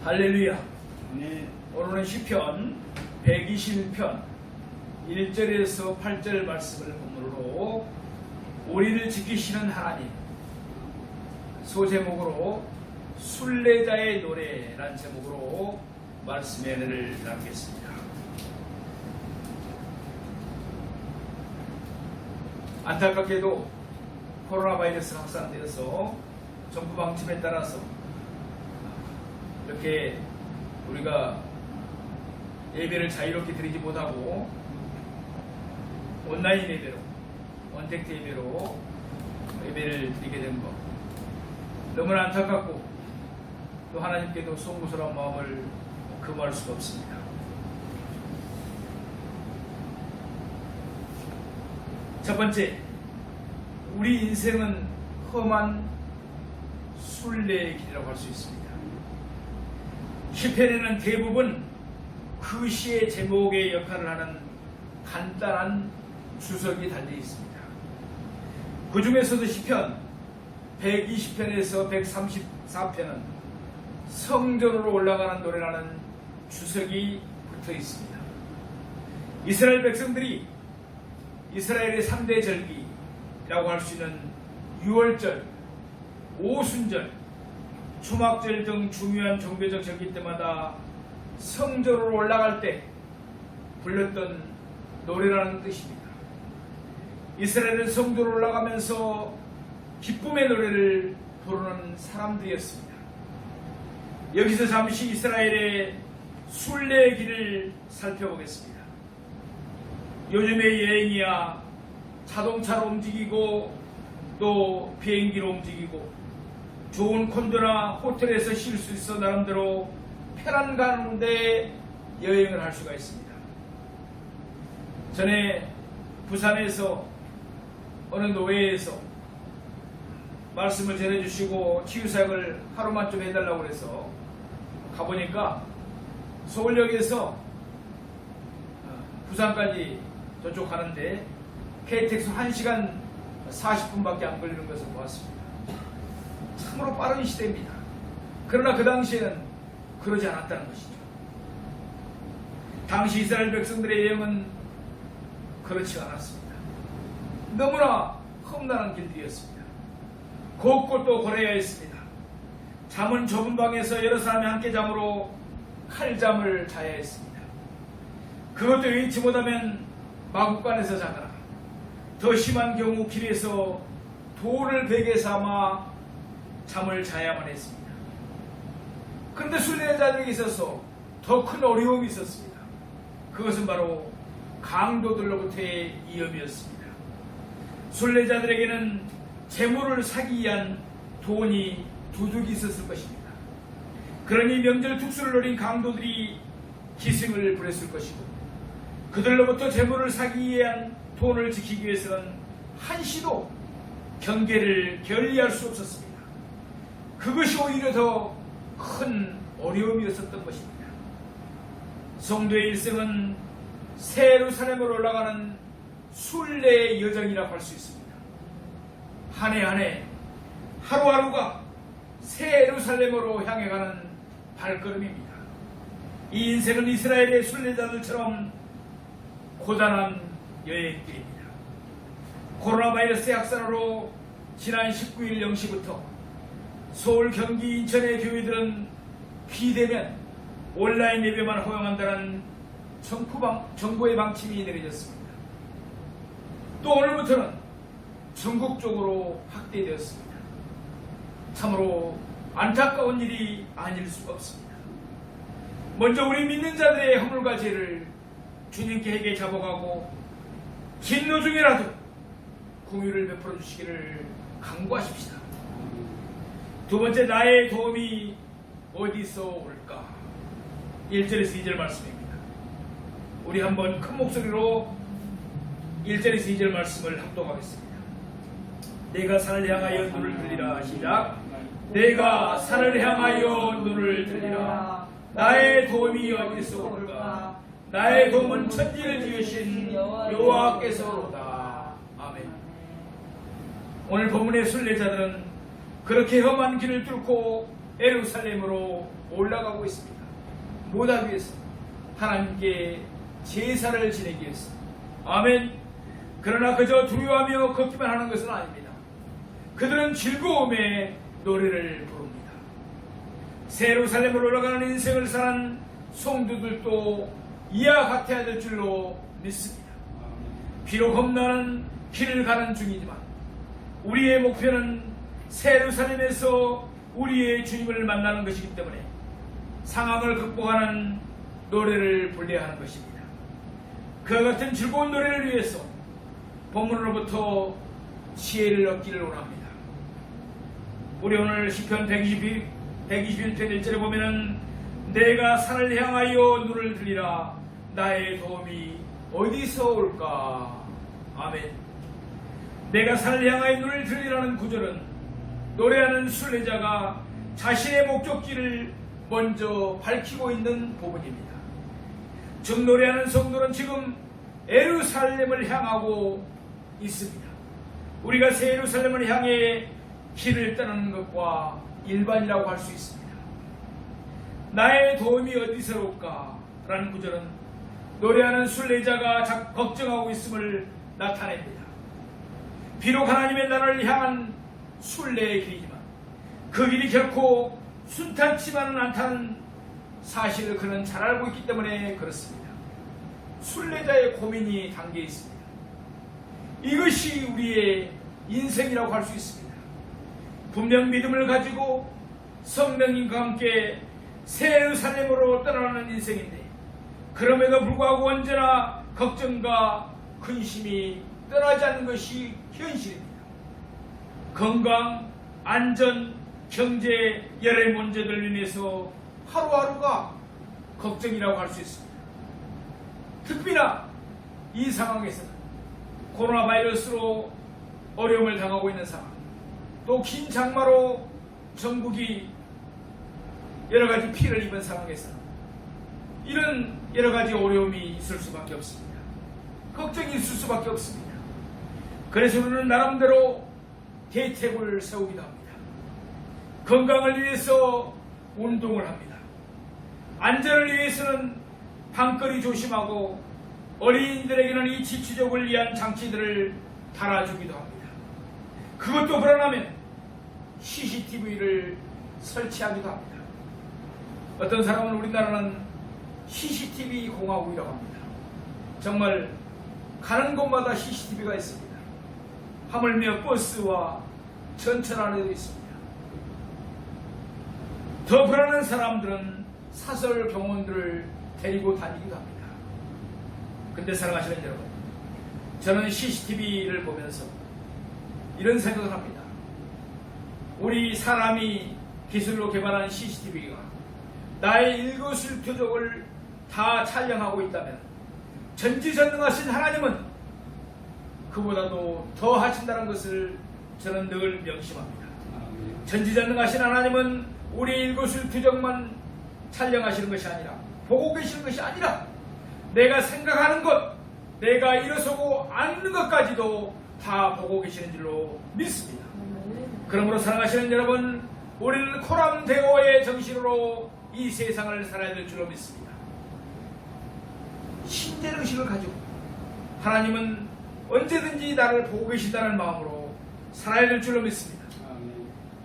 할렐루야. 네. 오늘은 시편 121편 1절에서 8절 말씀을 본문으로 우리를 지키시는 하나님, 소제목으로 순례자의 노래란 제목으로 말씀의 은혜를 나누겠습니다. 안타깝게도 코로나 바이러스가 확산되어서 정부 방침에 따라서 이렇게 우리가 예배를 자유롭게 드리지 못하고 온라인 예배로, 언택트 예배로 예배를 드리게 된 것, 너무나 안타깝고 또 하나님께도 송구스러운 마음을 금할 수가 없습니다. 첫 번째, 우리 인생은 험한 순례의 길이라고 할 수 있습니다. 시편에는 대부분 그 시의 제목의 역할을 하는 간단한 주석이 달려 있습니다. 그 중에서도 시편 120편에서 134편은 성전으로 올라가는 노래라는 주석이 붙어 있습니다. 이스라엘 백성들이 이스라엘의 3대 절기라고 할 수 있는 유월절, 오순절, 초막절 등 중요한 종교적 절기 때마다 성전으로 올라갈 때 불렀던 노래라는 뜻입니다. 이스라엘은 성전으로 올라가면서 기쁨의 노래를 부르는 사람들이었습니다. 여기서 잠시 이스라엘의 순례의 길을 살펴보겠습니다. 요즘의 여행이야 자동차로 움직이고 또 비행기로 움직이고 좋은 콘도나 호텔에서 쉴 수 있어 나름대로 편한 가운데 여행을 할 수가 있습니다. 전에 부산에서 어느 노회에서 말씀을 전해주시고 치유사역을 하루만 좀 해달라고 해서 가보니까 서울역에서 부산까지 저쪽 가는데 KTX 1시간 40분밖에 안 걸리는 것을 보았습니다. 참으로 빠른 시대입니다. 그러나 그 당시에는 그러지 않았다는 것이죠. 당시 이스라엘 백성들의 여행은 그렇지 않았습니다. 너무나 험난한 길들이었습니다. 곳곳도 고래야 했습니다. 잠은 좁은 방에서 여러 사람이 함께 잠으로 칼잠을 자야 했습니다. 그것도 여의치 못하면 마국간에서 자거나 더 심한 경우 길에서 돌을 베개 삼아 잠을 자야만 했습니다. 그런데 순례자들에게 있어서 더 큰 어려움이 있었습니다. 그것은 바로 강도들로부터의 위험이었습니다. 순례자들에게는 재물을 사기 위한 돈이 두둑이 있었을 것입니다. 그러니 명절 특수를 노린 강도들이 기승을 부렸을 것이고 그들로부터 재물을 사기 위한 돈을 지키기 위해서는 한시도 경계를 견리할 수 없었습니다. 그것이 오히려 더 큰 어려움이었었던 것입니다. 성도의 일생은 새 예루살렘으로 올라가는 순례의 여정이라고 할 수 있습니다. 한 해 한 해 하루하루가 새 예루살렘으로 향해 가는 발걸음입니다. 이 인생은 이스라엘의 순례자들처럼 고단한 여행길입니다. 코로나 바이러스의 확산으로 지난 19일 0시부터 서울, 경기, 인천의 교회들은 비대면 온라인 예배만 허용한다는 정부의 방침이 내려졌습니다. 또 오늘부터는 전국적으로 확대되었습니다. 참으로 안타까운 일이 아닐 수가 없습니다. 먼저 우리 믿는 자들의 허물과 죄를 주님께 잡아가고 긴 노중이라도 공유를 베풀어 주시기를 간구하십시다. 두 번째, 나의 도움이 어디서 올까? 1절에서 2절 말씀입니다. 우리 한번 큰 목소리로 1절에서 2절 말씀을 합독하겠습니다. 내가 산을 향하여 눈을 들리라. 시작. 내가 산을 향하여 눈을 들리라. 나의 도움이 어디서 올까? 나의 도움은 천지를 지으신 여호와께서로다. 아멘. 오늘 본문의 순례자들은 그렇게 험한 길을 뚫고 예루살렘으로 올라가고 있습니다. 뭐하기 위해서? 하나님께 제사를 지내기 위해서. 아멘. 그러나 그저 두려워하며 걷기만 하는 것은 아닙니다. 그들은 즐거움에 노래를 부릅니다. 새 예루살렘으로 올라가는 인생을 사는 성도들도 이와 같아야 될 줄로 믿습니다. 비록 험난한 길을 가는 중이지만 우리의 목표는 새 예루살렘에서 우리의 주님을 만나는 것이기 때문에 상황을 극복하는 노래를 불러야 하는 것입니다. 그와 같은 즐거운 노래를 위해서 본문으로부터 지혜를 얻기를 원합니다. 우리 오늘 시편 121편 1절에 보면은 내가 산을 향하여 눈을 들리라 나의 도움이 어디서 올까? 아멘. 내가 산을 향하여 눈을 들리라는 구절은 노래하는 순례자가 자신의 목적지를 먼저 밝히고 있는 부분입니다. 즉 노래하는 성도는 지금 예루살렘을 향하고 있습니다. 우리가 새 예루살렘을 향해 길을 떠나는 것과 일반이라고 할 수 있습니다. 나의 도움이 어디서 올까? 라는 구절은 노래하는 순례자가 걱정하고 있음을 나타냅니다. 비록 하나님의 나라를 향한 순례의 길이지만 그 길이 결코 순탄치만은 않다는 사실을 그는 잘 알고 있기 때문에 그렇습니다. 순례자의 고민이 담겨 있습니다. 이것이 우리의 인생이라고 할 수 있습니다. 분명 믿음을 가지고 성령님과 함께 새 예루살렘으로 떠나는 인생인데 그럼에도 불구하고 언제나 걱정과 근심이 떠나지 않는 것이 현실입니다. 건강, 안전, 경제, 여러 문제들 인해서 하루하루가 걱정이라고 할 수 있습니다. 특히나 이 상황에서는 코로나 바이러스로 어려움을 당하고 있는 상황, 또 긴 장마로 전국이 여러 가지 피해를 입은 상황에서 이런 여러 가지 어려움이 있을 수밖에 없습니다. 걱정이 있을 수밖에 없습니다. 그래서 우리는 나름대로 대책을 세우기도 합니다. 건강을 위해서 운동을 합니다. 안전을 위해서는 방거리 조심하고 어린이들에게는 이 지추적을 위한 장치들을 달아주기도 합니다. 그것도 불안하면 CCTV를 설치하기도 합니다. 어떤 사람은 우리나라는 CCTV 공화국이라고 합니다. 정말 가는 곳마다 CCTV가 있습니다. 하물며 버스와 전철 안에도 있습니다. 더 불안한 사람들은 사설 병원들을 데리고 다니기도 합니다. 근데 사랑하시는 여러분, 저는 CCTV를 보면서 이런 생각을 합니다. 우리 사람이 기술로 개발한 CCTV가 나의 일거수일투족을 다 촬영하고 있다면 전지전능하신 하나님은 그보다도 더 하신다는 것을 저는 늘 명심합니다. 전지전능하신 하나님은 우리 일거수일투족만 촬영하시는 것이 아니라 보고 계시는 것이 아니라 내가 생각하는 것, 내가 일어서고 앉는 것까지도 다 보고 계시는 줄로 믿습니다. 그러므로 사랑하시는 여러분, 우리는 코람데오의 정신으로 이 세상을 살아야 될 줄로 믿습니다. 신재능식을 가지고 하나님은 언제든지 나를 보고 계신다는 마음으로 살아야 될 줄로 믿습니다.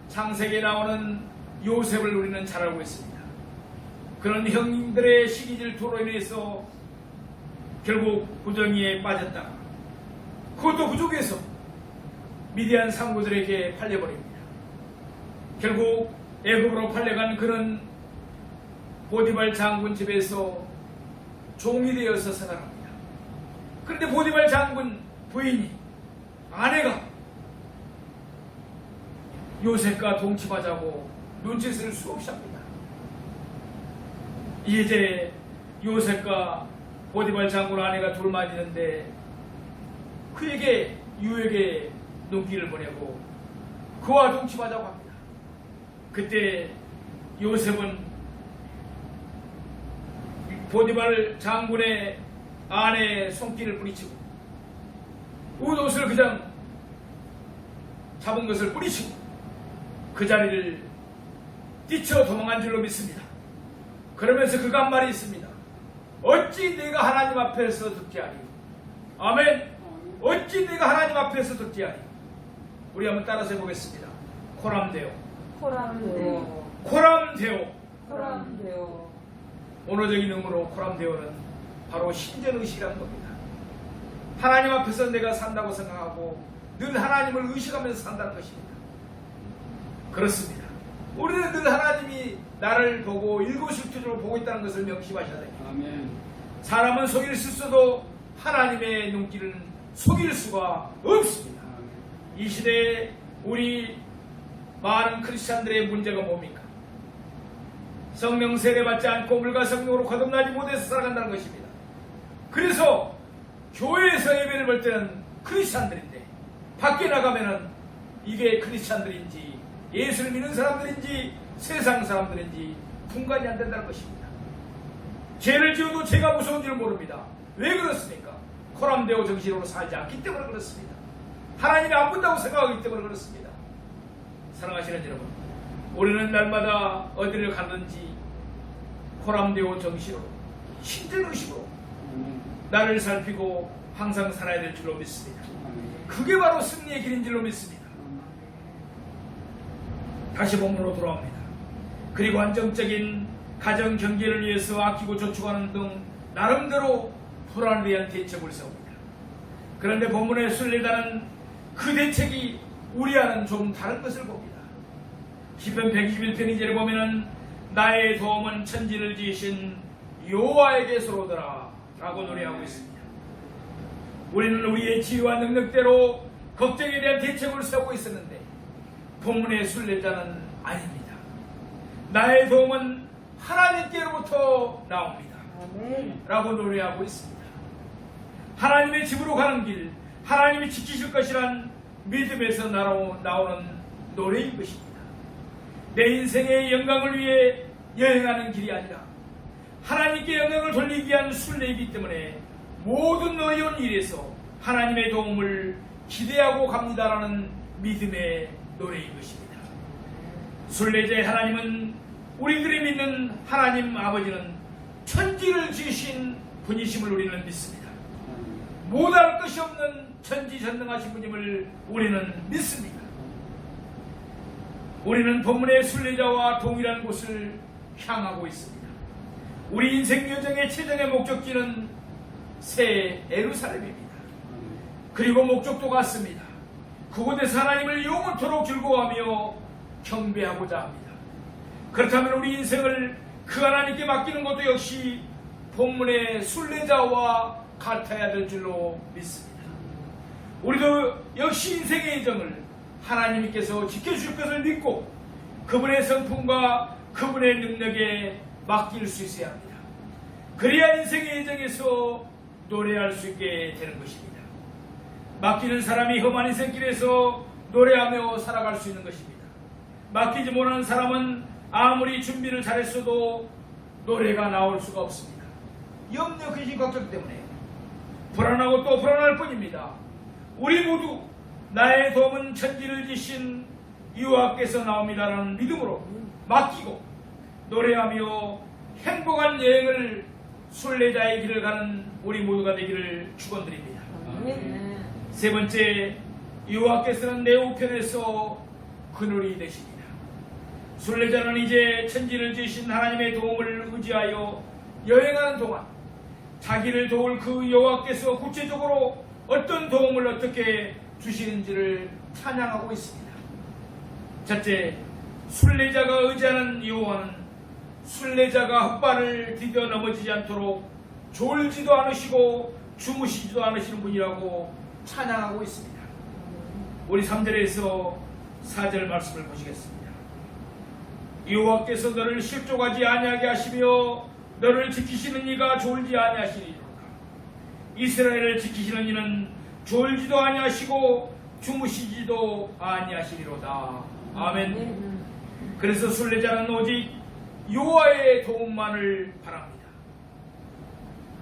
창세기에 나오는 요셉을 우리는 잘 알고 있습니다. 그런 형님들의 시기 질투로 인해서 결국 부정리에 빠졌다가 그것도 부족해서 미디안 상구들에게 팔려버립니다. 결국 애굽으로 팔려간 그는 보디발 장군 집에서 종이 되어서 생활합니다. 그런데 보디발 장군 부인이, 아내가 요셉과 동침하자고 눈짓을 수없이 합니다. 이제 요셉과 보디발 장군 아내가 둘만 있는데 그에게 유에게 눈길을 보내고 그와 동침하자고 합니다. 그때 요셉은 보디발 장군의 아내의 손길을 뿌리치고 옷을 그냥 잡은 것을 뿌리치고 그 자리를 뛰쳐 도망한 줄로 믿습니다. 그러면서 그가 한 말이 있습니다. 어찌 내가 하나님 앞에서 듣지 아니. 아멘. 어찌 내가 하나님 앞에서 듣지 아니. 우리 한번 따라서 해보겠습니다. 코람데오. 코람데오. 코람데오. 코람데오. 언어적인 의미로 코람데오는 바로 신전의식이라는 겁니다. 하나님 앞에서 내가 산다고 생각하고 늘 하나님을 의식하면서 산다는 것입니다. 그렇습니다. 우리는 늘 하나님이 나를 보고 일거수일투족을 보고 있다는 것을 명심하셔야 됩니다. 아멘. 사람은 속일 수 있어도 하나님의 눈길은 속일 수가 없습니다. 이 시대에 우리 많은 크리스찬들의 문제가 뭡니까? 성령 세례받지 않고 물과 성령으로 거듭나지 못해서 살아간다는 것입니다. 그래서 교회에서 예배를 볼 때는 크리스찬들인데 밖에 나가면은 이게 크리스찬들인지 예수를 믿는 사람들인지 세상 사람들인지 분간이 안 된다는 것입니다. 죄를 지어도 죄가 무서운 줄 모릅니다. 왜 그렇습니까? 코람데오 정신으로 살지 않기 때문에 그렇습니다. 하나님이 안 본다고 생각하기 때문에 그렇습니다. 사랑하시는 여러분, 우리는 날마다 어디를 가든지 코람데오 정신으로 신전의식으로 나를 살피고 항상 살아야 될 줄로 믿습니다. 그게 바로 승리의 길인 줄로 믿습니다. 다시 본문으로 돌아옵니다. 그리고 안정적인 가정 경제를 위해서 아끼고 저축하는 등 나름대로 불안을 위한 대책을 세웁니다. 그런데 본문의 순례자는 그 대책이 우리와는 좀 다른 것을 봅니다. 시편 121편 2절에 보면은 나의 도움은 천지를 지으신 여호와에게서로더라 라고 노래하고 있습니다. 우리는 우리의 지혜와 능력대로 걱정에 대한 대책을 세우고 있었는데 본문의 순례자는 아닙니다. 나의 도움은 하나님께로부터 나옵니다. 아멘. 라고 노래하고 있습니다. 하나님의 집으로 가는 길, 하나님이 지키실 것이란 믿음에서 나오는 노래인 것입니다. 내 인생의 영광을 위해 여행하는 길이 아니라 하나님께 영광을 돌리기 위한 순례이기 때문에 모든 어려운 일에서 하나님의 도움을 기대하고 갑니다라는 믿음의 노래인 것입니다. 순례자의 하나님은 우리들이 믿는 하나님 아버지는 천지를 지으신 분이심을 우리는 믿습니다. 못할 것이 없는 천지전능하신 분임을 우리는 믿습니다. 우리는 본문의 순례자와 동일한 곳을 향하고 있습니다. 우리 인생 여정의 최종의 목적지는 새 예루살렘입니다. 그리고 목적도 같습니다. 그곳에서 하나님을 영원토록 즐거워하며 경배하고자 합니다. 그렇다면 우리 인생을 그 하나님께 맡기는 것도 역시 본문의 순례자와 같아야 될 줄로 믿습니다. 우리도 역시 인생의 여정을 하나님께서 지켜주실 것을 믿고 그분의 성품과 그분의 능력에 맡길 수 있어야 합니다. 그래야 인생의 여정에서 노래할 수 있게 되는 것입니다. 맡기는 사람이 험한 인생길에서 노래하며 살아갈 수 있는 것입니다. 맡기지 못하는 사람은 아무리 준비를 잘했어도 노래가 나올 수가 없습니다. 염려, 근심, 걱정 때문에 불안하고 또 불안할 뿐입니다. 우리 모두 나의 도움은 천지를 지신 여호와께서 나옵니다라는 믿음으로 맡기고 노래하며 행복한 여행을 순례자의 길을 가는 우리 모두가 되기를 축원드립니다. 아멘. 세 번째, 여호와께서는 내 우편에서 그늘이 되십니다. 순례자는 이제 천지를 지으신 하나님의 도움을 의지하여 여행하는 동안 자기를 도울 그 여호와께서 구체적으로 어떤 도움을 어떻게 주시는지를 찬양하고 있습니다. 첫째, 순례자가 의지하는 여호와는 순례자가 헛발을 디뎌 넘어지지 않도록 졸지도 않으시고 주무시지도 않으시는 분이라고 찬양하고 있습니다. 우리 3절에서 4절 말씀을 보시겠습니다. 여호와께서 너를 실족하지 아니하게 하시며 너를 지키시는 이가 졸지 아니하시리로다. 이스라엘을 지키시는 이는 졸지도 아니하시고 주무시지도 아니하시리로다. 아멘. 그래서 순례자는 오직 여호와의 도움만을 바랍니다.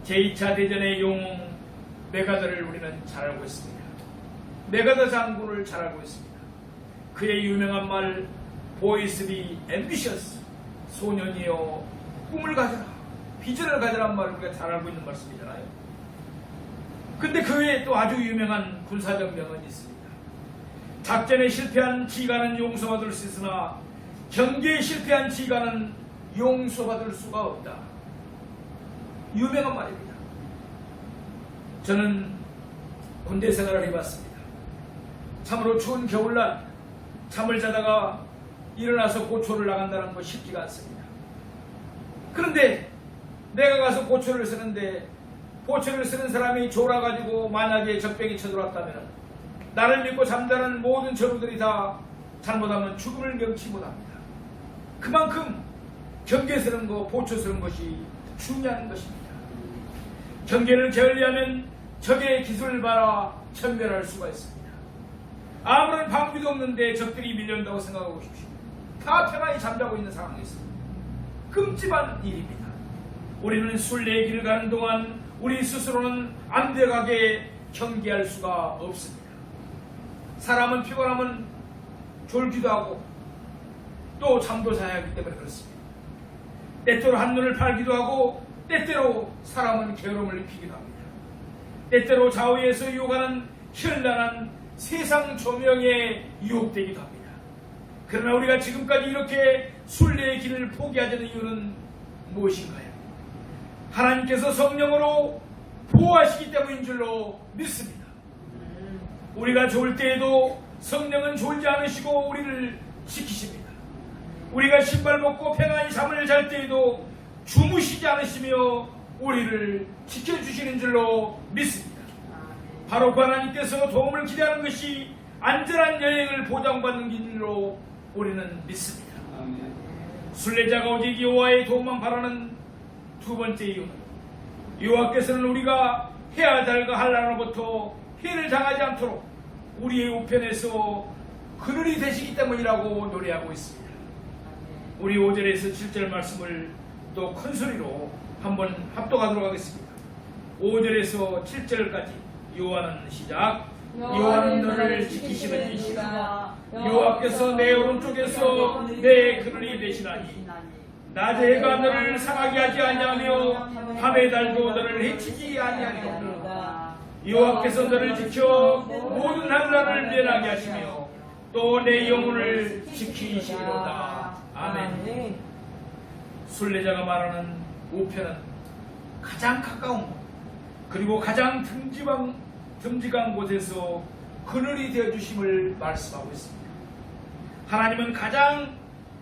제2차 대전의 영웅 메가더를 우리는 잘 알고 있습니다. 메가더 장군을 잘 알고 있습니다. 그의 유명한 말 보이스 비 앰비셔스, 소년이여 꿈을 가져라, 비전을 가져란 말을 우리가 잘 알고 있는 말씀이잖아요. 근데 그 외에 또 아주 유명한 군사적 명언이 있습니다. 작전에 실패한 지휘관은 용서받을 수 있으나 경계에 실패한 지휘관은 용서받을 수가 없다. 유명한 말입니다. 저는 군대 생활을 해봤습니다. 참으로 추운 겨울날 잠을 자다가 일어나서 고초를 나간다는 거 쉽지가 않습니다. 그런데 내가 가서 고초를 쓰는데 고초를 쓰는 사람이 졸아가지고 만약에 적병이 쳐들어왔다면 나를 믿고 잠자는 모든 전우들이 다 잘못하면 죽음을 명치 못합니다. 그만큼 경계 쓰는 거, 보초 쓰는 것이 중요한 것입니다. 경계를 게을리하면 적의 기술을 봐라 천멸할 수가 있습니다. 아무런 방비도 없는데 적들이 밀려온다고 생각하고 보십시오. 다 편안히 잠자고 있는 상황이 있습니다. 끔찍한 일입니다. 우리는 순례의 길을 가는 동안 우리 스스로는 안되가게 경계할 수가 없습니다. 사람은 피곤하면 졸기도 하고 또 잠도 자야 하기 때문에 그렇습니다. 때때로 한눈을 팔기도 하고 때때로 사람은 게으름을 입히기도 합니다. 때때로 좌우에서 유혹하는 현란한 세상 조명에 유혹되기도 합니다. 그러나 우리가 지금까지 이렇게 순례의 길을 포기하자는 이유는 무엇인가요? 하나님께서 성령으로 보호하시기 때문인 줄로 믿습니다. 우리가 좋을 때에도 성령은 졸지 않으시고 우리를 지키십니다. 우리가 신발 벗고 평안히 잠을 잘 때에도 주무시지 않으시며 우리를 지켜주시는 줄로 믿습니다. 바로 그 하나님께서 도움을 기대하는 것이 안전한 여행을 보장받는 길로 우리는 믿습니다. 순례자가 오직 여호와의 도움만 바라는 두 번째 이유는 여호와께서는 우리가 해와 달과 한란으로부터 해를 당하지 않도록 우리의 우편에서 그늘이 되시기 때문이라고 노래하고 있습니다. 우리 5절에서 7절 말씀을 또 큰 소리로 한번 합독하도록 하겠습니다. 5절에서 7절까지 요한은 시작. 여호와는 너를 지키시는 이시다. 여호와께서 내 오른쪽에서 내 그늘이 되시나니 낮에 해가 너를 상하게 하지 아니하며 밤의 달도 너를 해치지 아니하리로다. 여호와께서 너를 지켜 모든 한란을 면하게 하시며 또 내 영혼을 지키시리로다. 아멘. 순례자가 말하는 우편은 가장 가까운 곳 그리고 가장 듬직한 곳에서 그늘이 되어주심을 말씀하고 있습니다. 하나님은 가장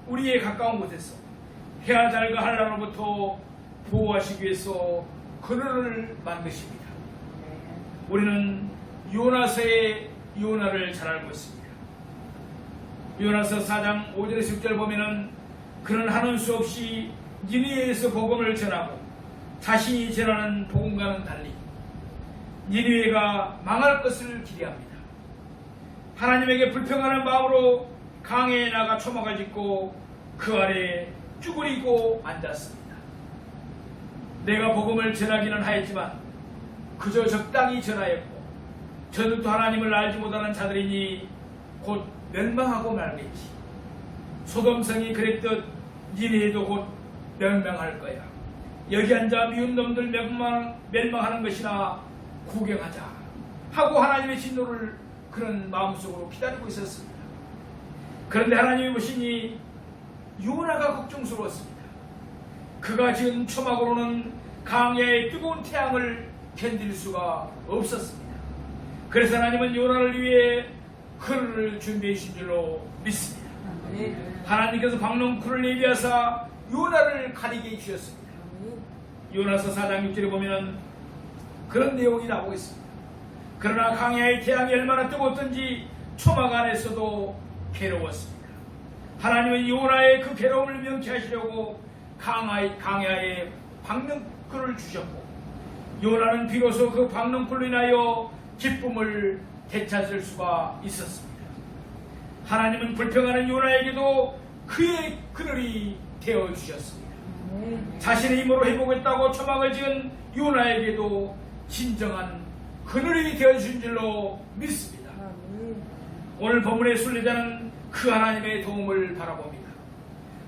우리의 가까운 곳에서 해와 달과 한란으로부터 보호하시기 위해서 그늘을 만드십니다. 우리는 요나서의 요나를 잘 알고 있습니다. 요나서 4장 5절에서 6절 보면은 그는 하는 수 없이 니느웨에서 복음을 전하고 자신이 전하는 복음과는 달리 니느웨가 망할 것을 기대합니다. 하나님에게 불평하는 마음으로 강에 나가 초막을 짓고 그 아래 쭈그리고 앉았습니다. 내가 복음을 전하기는 하였지만 그저 적당히 전하였고 저들도 하나님을 알지 못하는 자들이니 곧 멸망하고 말겠지. 소돔성이 그랬듯 니네도 곧 멸망할 거야. 여기 앉아 미운 놈들 멸망하는 것이나 구경하자 하고 하나님의 진노를 그런 마음속으로 기다리고 있었습니다. 그런데 하나님이 보시니 요나가 걱정스러웠습니다. 그가 지은 초막으로는 강야의 뜨거운 태양을 견딜 수가 없었습니다. 그래서 하나님은 요나를 위해 그늘을 준비해 주신 줄로 믿습니다. 하나님께서 박농쿨을 예비하사 요나를 가리게 해주셨습니다. 요나서 4장 6절에 보면 그런 내용이 나오고 있습니다. 그러나 강야의 태양이 얼마나 뜨거웠던지 초막 안에서도 괴로웠습니다. 하나님은 요나의 그 괴로움을 명쾌하시려고 강야에 박농쿨을 주셨고 요나는 비로소 그 박농쿨로 인하여 기쁨을 되찾을 수가 있었습니다. 하나님은 불평하는 요나에게도 그의 그늘이 되어주셨습니다. 자신의 힘으로 해보겠다고 초막을 지은 요나에게도 진정한 그늘이 되어주신 줄로 믿습니다. 오늘 본문의 순례자는 그 하나님의 도움을 바라봅니다.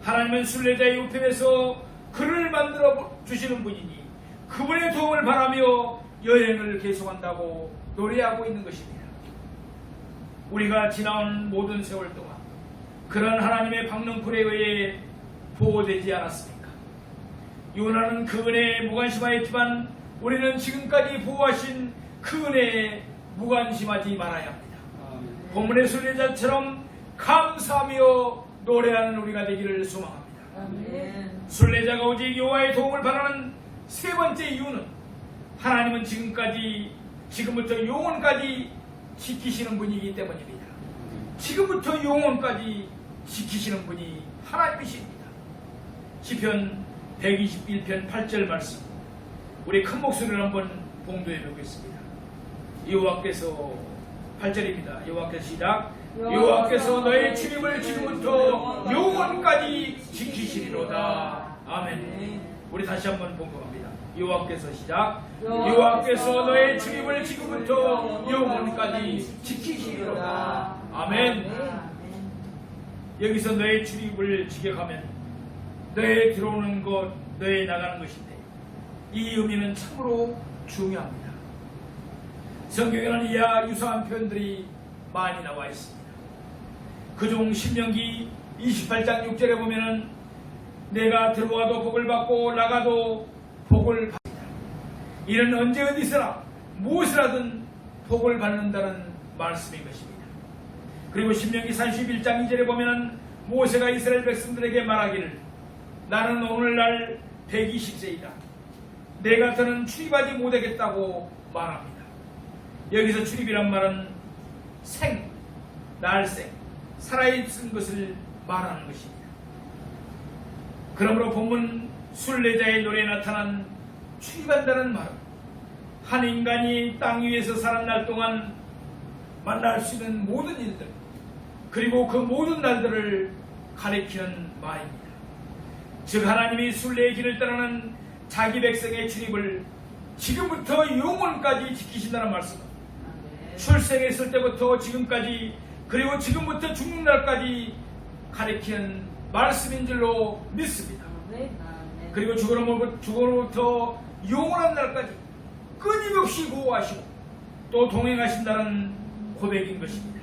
하나님은 순례자의 우편에서 그를 만들어 주시는 분이니 그분의 도움을 바라며 여행을 계속한다고 노래하고 있는 것입니다. 우리가 지나온 모든 세월 동안 그런 하나님의 박능풀에 의해 보호되지 않았습니까? 요나는 그 은혜에 무관심하였지만 우리는 지금까지 보호하신 그 은혜에 무관심하지 말아야 합니다. 본문의 순례자처럼 감사하며 노래하는 우리가 되기를 소망합니다. 아멘. 순례자가 오직 여호와의 도움을 바라는 세 번째 이유는 하나님은 지금부터 영원까지 지키시는 분이기 때문입니다. 지금부터 영원까지 지키시는 분이 하나님이십니다. 시편 121편 8절 말씀, 우리 큰 목소리를 한번 봉도해 보겠습니다. 여호와께서 8절입니다. 여호와께서 시작. 여호와께서 너의 출입을 지금부터 영원까지 지키시리로다. 아멘. 우리 다시 한번 봉독합니다. 여호와께서 시작. 여호와께서 너의 출입을 지금부터 영원까지 지키시리로다. 아멘. 여기서 너의 출입을 지켜가면 너의 들어오는 것, 너의 나가는 것인데 이 의미는 참으로 중요합니다. 성경에는 이와 유사한 표현들이 많이 나와 있습니다. 그중 신명기 28장 6절에 보면은 내가 들어와도 복을 받고 나가도 복을 받는다. 이는 언제 어디서나 무엇을 하든 복을 받는다는 말씀인 것입니다. 그리고 신명기 31장 2절에 보면은 모세가 이스라엘 백성들에게 말하기를 나는 오늘날 120세이다. 내가 더는 출입하지 못하겠다고 말합니다. 여기서 출입이란 말은 날생, 살아있는 것을 말하는 것입니다. 그러므로 본문 순례자의 노래에 나타난 출입한다는 말은 한 인간이 땅 위에서 사는 날 동안 만날 수 있는 모든 일들, 그리고 그 모든 날들을 가리키는 말입니다. 즉 하나님이 순례의 길을 따르는 자기 백성의 출입을 지금부터 영원까지 지키신다는 말씀은 출생했을 때부터 지금까지, 그리고 지금부터 죽는 날까지 가리키는 말씀인 줄로 믿습니다. 그리고 죽음으로부터 영원한 날까지 끊임없이 보호하시고 또 동행하신다는 고백인 것입니다.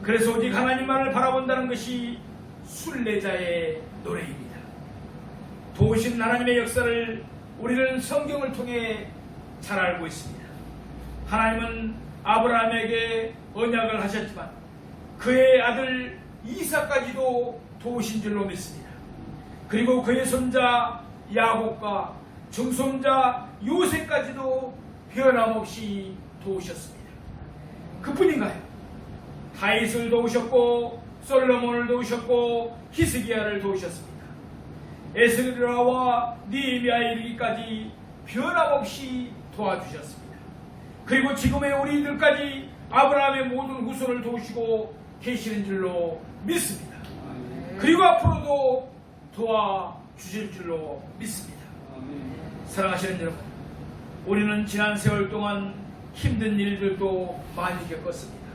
그래서 오직 하나님만을 바라본다는 것이 순례자의 노래입니다. 도우신 하나님의 역사를 우리는 성경을 통해 잘 알고 있습니다. 하나님은 아브라함에게 언약을 하셨지만 그의 아들 이삭까지도 도우신 줄로 믿습니다. 그리고 그의 손자 야곱과 증손자 요셉까지도 변함없이 도우셨습니다. 그뿐인가요? 다윗을 도우셨고 솔로몬을 도우셨고 히스기야를 도우셨습니다. 에스라와 느헤미야에 이르기까지 변함없이 도와주셨습니다. 그리고 지금의 우리들까지 아브라함의 모든 후손을 도우시고 계시는 줄로 믿습니다. 그리고 앞으로도 도와주실 줄로 믿습니다. 사랑하시는 여러분, 우리는 지난 세월 동안 힘든 일들도 많이 겪었습니다.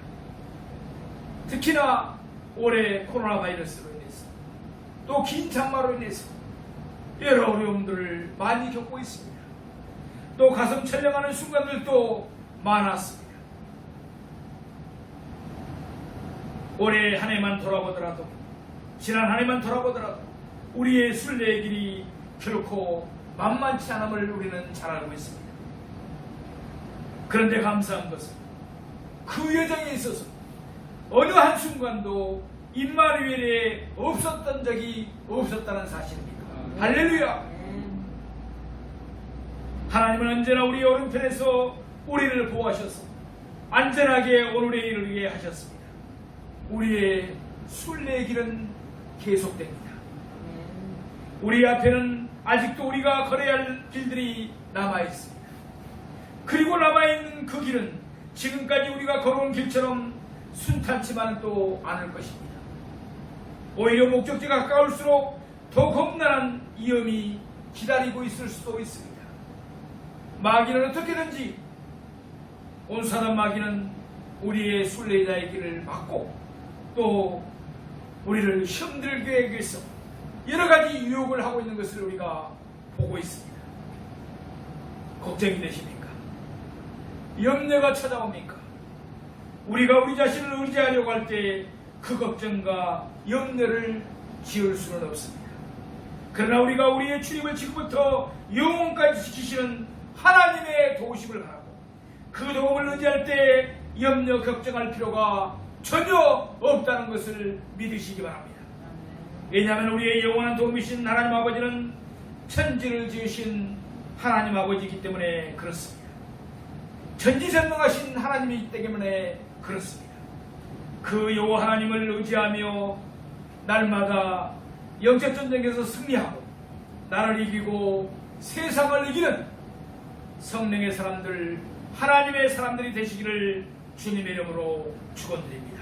특히나 올해 코로나 바이러스로 인해서 또 긴 장마로 인해서 여러 어려움들을 많이 겪고 있습니다. 또 가슴 철렁하는 순간들도 많았습니다. 올해 한 해만 돌아보더라도, 지난 한 해만 돌아보더라도 우리의 순례의 길이 결코 만만치 않음을 우리는 잘 알고 있습니다. 그런데 감사한 것은 그 여정에 있어서 어느 한순간도 임마누엘에 없었던 적이 없었다는 사실입니다. 할렐루야! 하나님은 언제나 우리 오른편에서 우리를 보호하셔서 안전하게 오늘에 이르게 하셨습니다. 우리의 순례의 길은 계속됩니다. 우리 앞에는 아직도 우리가 걸어야 할 길들이 남아있습니다. 그리고 남아있는 그 길은 지금까지 우리가 걸어온 길처럼 순탄치만은 또 않을 것입니다. 오히려 목적지가 가까울수록 더 겁나는 위험이 기다리고 있을 수도 있습니다. 마귀는 어떻게든지, 온사단 마귀는 우리의 순례자의 길을 막고 또 우리를 힘들게 하기 위해서 여러 가지 유혹을 하고 있는 것을 우리가 보고 있습니다. 걱정이 되십니까? 염려가 찾아옵니까? 우리가 우리 자신을 의지하려고 할 때 그 걱정과 염려를 지을 수는 없습니다. 그러나 우리가 우리의 주님을 지금부터 영원까지 지키시는 하나님의 도우심을 바라고 그 도움을 의지할 때 염려 걱정할 필요가 전혀 없다는 것을 믿으시기 바랍니다. 왜냐하면 우리의 영원한 도움이신 하나님 아버지는 천지를 지으신 하나님 아버지이기 때문에 그렇습니다. 전지전능하신 하나님이기 때문에 그렇습니다. 그 여호와 하나님을 의지하며 날마다 영적 전쟁에서 승리하고 나를 이기고 세상을 이기는 성령의 사람들, 하나님의 사람들이 되시기를 주님의 이름으로 축원드립니다.